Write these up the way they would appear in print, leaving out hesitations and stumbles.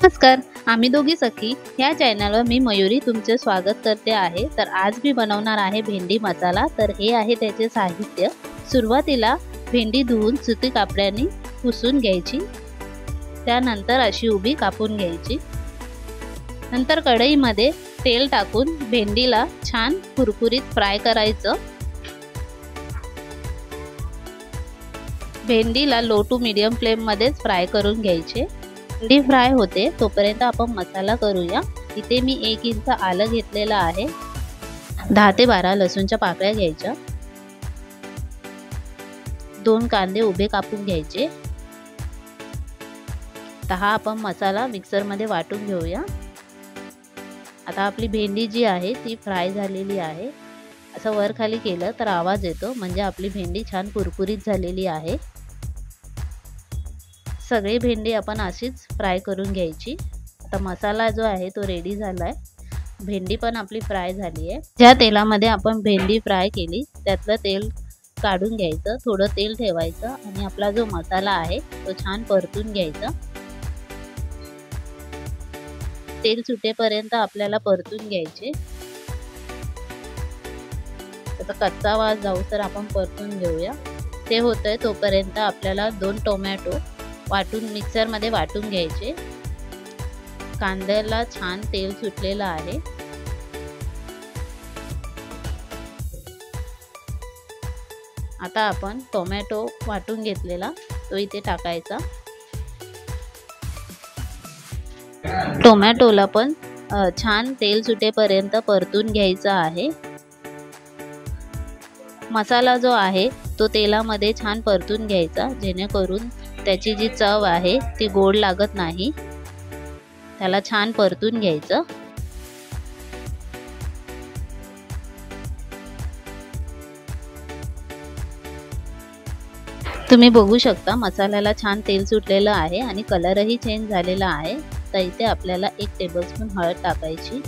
नमस्कार, आम्ही दोघी सखी ह्या चॅनलवर मी मयुरी तुमचे स्वागत करते आहे। तर आज मी बनवणार आहे भेंडी मसाला। तर हे आहे त्याचे साहित्य। सुरुवातीला भेंडी धुवून सुती कापड्याने पुसून घ्यायची, त्यानंतर अशी उभी कापून घ्यायची। नंतर कढईमध्ये तेल टाकून भेंडीला छान कुरकुरीत फ्राय करायचं। भेंडीला लो टू मीडियम फ्लेम मध्ये फ्राय करून घ्यायचे। भेंडी फ्राय होते तोपर्यंत आपण मसाला करूया। इथे मी 1 इंच आलं घेतलेला आहे, 10 ते 12 लसूणच्या पाकळ्या घ्यायच्या, 2 कांदे उभे कापून घ्यायचे। 10 आपण मसाला मिक्सर मध्ये वाटून घेऊया। आता आपली भेंडी जी आहे ती फ्राय झालेली आहे। असं वर खाली केलं तर आवाज येतो, म्हणजे आपली भेंडी छान कुरकुरीत झालेली आहे। सगळी भेंडी आपण अशीच फ्राय करून घ्यायची। आता मसाला जो आहे तो रेडी झालाय, भेंडी पण आपली फ्राय झाली आहे। ज्या तेलामध्ये आपण भेंडी फ्राय केली त्यातलं तेल काढून घ्यायचं, थोडं तेल ठेवायचं आणि आपला जो मसाला आहे तो छान परतून घ्यायचा। तेल सुटेपर्यंत आपल्याला परतून घ्यायचे। आता कच्चा वास जाऊसर आपण परतून घेऊया। ते होतंय तोपर्यंत आपल्याला 2 टोमॅटो वाटून मिक्सर मध्ये वाटून घ्यायचे। कांद्याला छान तेल सुटलेलं आहे। आता आपण टोमॅटो वाटून घेतलेला तो इथे टाकायचा। टोमॅटोला पण छान तेल सुटेपर्यंत परतून घ्यायचा आहे। मसाला जो आहे तो तेलामध्ये छान परतून घ्यायचा, जेणेकरून त्याची जी चव आहे ती गोड लागत नाही। त्याला छान परतून घ्यायचं। तुम्ही बघू शकता मसाल्याला छान तेल सुटलेलं आहे आणि कलरही चेंज झालेला आहे। तर इथे आपल्याला 1 टेबलस्पून हळद टाकायची,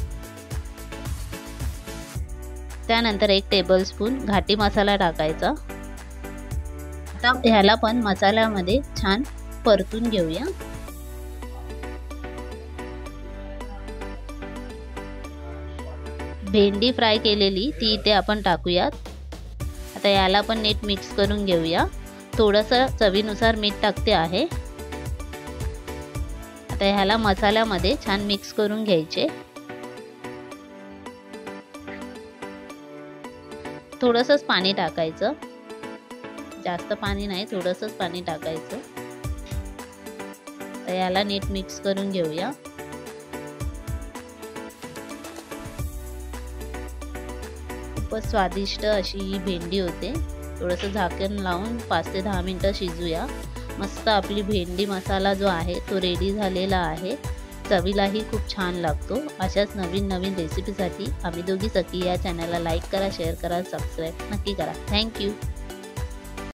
त्यानंतर 1 टेबलस्पून घाटी मसाला टाकायचा। आता ह्याला पण मसाल्यामध्ये छान परतून घेऊया। भेंडी फ्राय केलेली ती इथे आपण टाकूयात। आता याला पण नीट मिक्स करून घेऊया। थोडंसं चवीनुसार मीठ टाकते आहे। आता ह्याला मसाल्यामध्ये छान मिक्स करून घ्यायचे। थोडंसंच पाणी टाकायचं, जास्त पाणी नाही, थोडंसंच पाणी टाकायचं। तर याला नीट मिक्स करून घेऊया। खूपच स्वादिष्ट अशी ही भेंडी होते। थोडंसं झाकण लावून 5 ते 10 मिनिटं शिजूया। मस्त आपली भेंडी मसाला जो आहे तो रेडी झालेला आहे। चवीलाही खूप छान लागतो। अशाच नवीन रेसिपीसाठी आम्ही दोघी सखी या चॅनलला लाईक करा, शेअर करा, सबस्क्राईब नक्की करा। थँक्यू।